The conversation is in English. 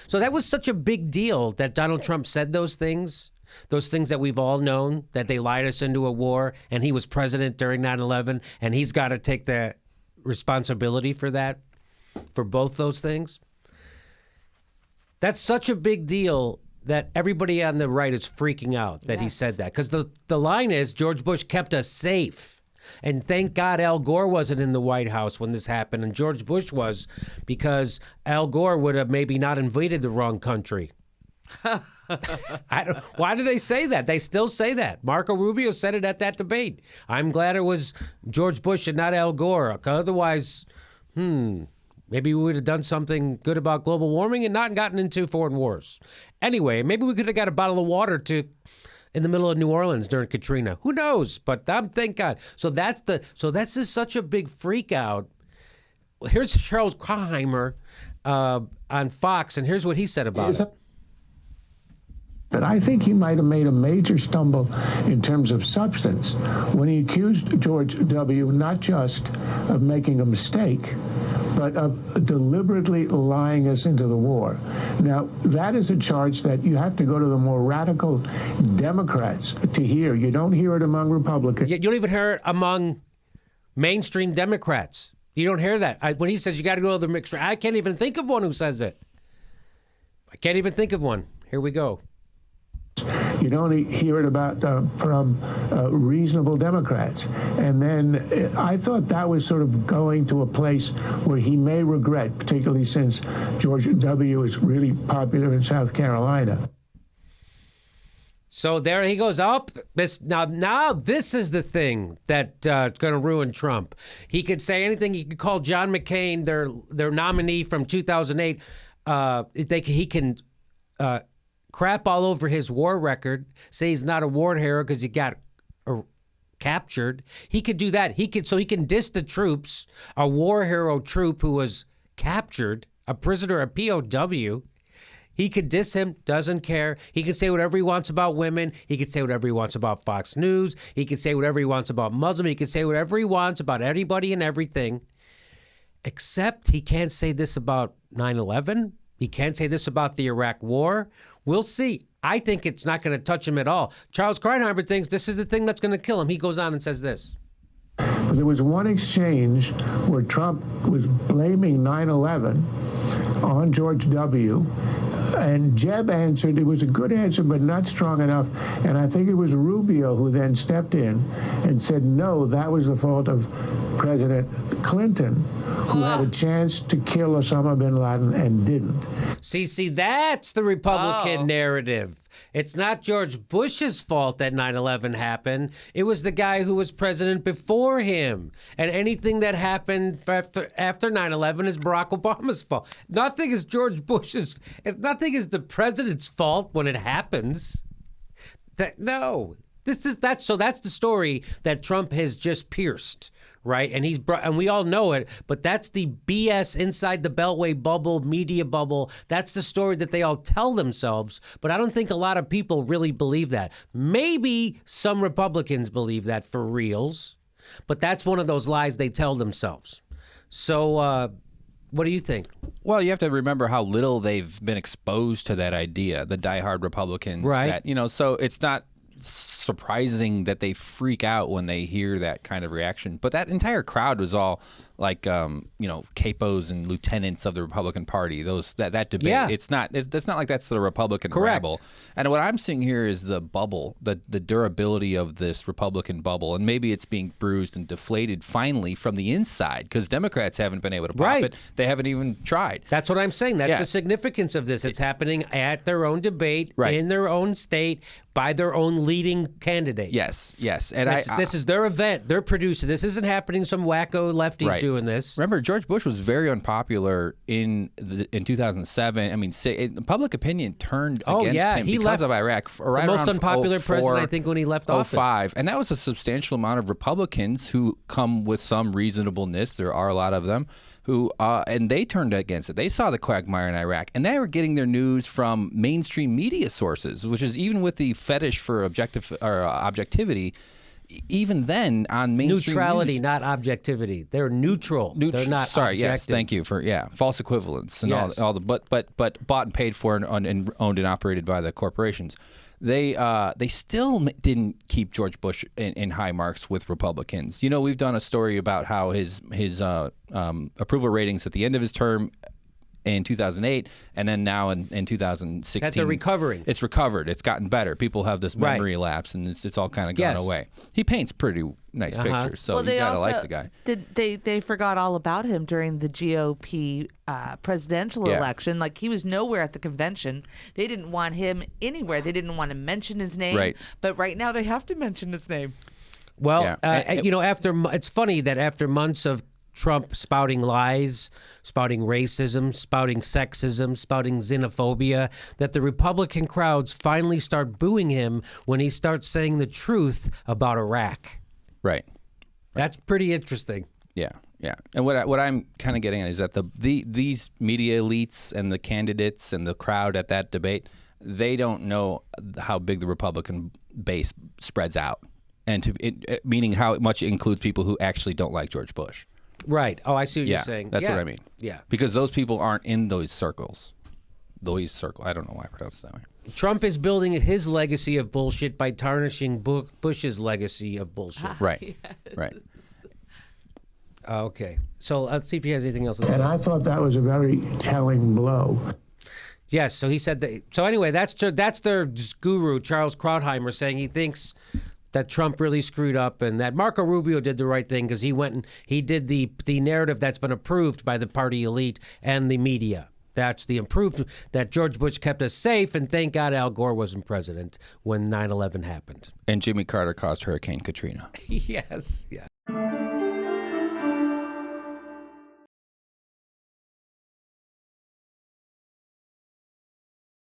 So that was such a big deal that Donald Trump said those things that we've all known, that they lied us into a war, and he was president during 9/11, and he's got to take the responsibility for that, for both those things. That's such a big deal that everybody on the right is freaking out that he said that. Because the line is, George Bush kept us safe. And thank God Al Gore wasn't in the White House when this happened, and George Bush was, because Al Gore would have maybe not invaded the wrong country. Why do they say that? They still say that. Marco Rubio said it at that debate. I'm glad it was George Bush and not Al Gore. Otherwise, maybe we would have done something good about global warming and not gotten into foreign wars. Anyway, maybe we could have got a bottle of water in the middle of New Orleans during Katrina. Who knows? But thank God. So this is such a big freak out. Here's Charles Kramer on Fox, and here's what he said about it. But I think he might have made a major stumble in terms of substance when he accused George W. not just of making a mistake, but of deliberately lying us into the war. Now, that is a charge that you have to go to the more radical Democrats to hear. You don't hear it among Republicans. You don't even hear it among mainstream Democrats. You don't hear that. When he says you got to go to the mixture, I can't even think of one who says it. I can't even think of one. Here we go. You don't hear it about from reasonable Democrats. And then I thought that was sort of going to a place where he may regret, particularly since George W. is really popular in South Carolina. So there he goes up. Now this is the thing that's going to ruin Trump. He could say anything. He could call John McCain, their nominee from 2008. He can crap all over his war record, say he's not a war hero because he got captured. He could do that. He can diss the troops, a war hero troop who was captured, a prisoner, a POW. He could diss him, doesn't care. He can say whatever he wants about women. He can say whatever he wants about Fox News. He can say whatever he wants about Muslim. He can say whatever he wants about anybody and everything, except he can't say this about 9/11. He can't say this about the Iraq War. We'll see. I think it's not going to touch him at all. Charles Kramer thinks this is the thing that's going to kill him. He goes on and says this. There was one exchange where Trump was blaming 9/11 on George W., and Jeb answered. It was a good answer, but not strong enough. And I think it was Rubio who then stepped in and said, no, that was the fault of President Clinton, who had a chance to kill Osama bin Laden and didn't. See, that's the Republican narrative. It's not George Bush's fault that 9/11 happened. It was the guy who was president before him. And anything that happened after 9/11 is Barack Obama's fault. Nothing is George Bush's. Nothing is the president's fault when it happens. No. So that's the story that Trump has just pierced, right? And we all know it, but that's the BS inside the Beltway bubble, media bubble. That's the story that they all tell themselves, but I don't think a lot of people really believe that. Maybe some Republicans believe that for reals, but that's one of those lies they tell themselves. So what do you think? Well, you have to remember how little they've been exposed to that idea, the diehard Republicans. Right. So it's not surprising that they freak out when they hear that kind of reaction. But that entire crowd was all like, capos and lieutenants of the Republican Party. That debate. Yeah. It's not like that's the Republican rabble. And what I'm seeing here is the bubble, the durability of this Republican bubble, and maybe it's being bruised and deflated finally from the inside because Democrats haven't been able to pop it. They haven't even tried. That's what I'm saying. That's the significance of this. It's happening at their own debate, in their own state, by their own leading candidate. Yes. And this is their event. They're producing. This isn't happening. Some wacko lefties doing this. Remember, George Bush was very unpopular in 2007. I mean, public opinion turned against him because of Iraq. Right, the most unpopular president, I think, when he left office. 2005, and that was a substantial amount of Republicans who come with some reasonableness. There are a lot of them who, and they turned against it. They saw the quagmire in Iraq, and they were getting their news from mainstream media sources, which is even with the fetish for objectivity. even then on mainstream Neutrality, news, not objectivity. They're neutral. They're not sorry, objective. yes, thank you for false equivalence and Yes. all the but bought and paid for and owned and operated by the corporations. They still didn't keep George Bush in high marks with Republicans. You know, we've done a story about how his approval ratings at the end of his term in 2008 and then now in 2016. That they're recovering. It's recovered. It's gotten better. People have this memory lapse, and it's all kind of gone away. He paints pretty nice pictures, so you got to like the guy. They forgot all about him during the GOP presidential election. Like, he was nowhere at the convention. They didn't want him anywhere. They didn't want to mention his name. Right. But right now they have to mention his name. Well, you know, it's funny that after months of Trump spouting lies, spouting racism, spouting sexism, spouting xenophobia, that the Republican crowds finally start booing him when he starts saying the truth about Iraq. Right. That's pretty interesting. Yeah. And what I'm kind of getting at is that these media elites and the candidates and the crowd at that debate, they don't know how big the Republican base spreads out, and meaning how much it includes people who actually don't like George Bush. Right. Oh, I see what you're saying. That's what I mean. Yeah. Because those people aren't in those circles. I don't know why I pronounced it that way. Trump is building his legacy of bullshit by tarnishing Bush's legacy of bullshit. Right. Right. Okay. So let's see if he has anything else to say. And I thought that was a very telling blow. Yes. So he said that. So anyway, that's their guru, Charles Krauthammer, saying he thinks that Trump really screwed up and that Marco Rubio did the right thing because he went and he did the narrative that's been approved by the party elite and the media. That's the improved, that George Bush kept us safe, and thank God Al Gore wasn't president when 9/11 happened. And Jimmy Carter caused Hurricane Katrina. Yes. Yeah.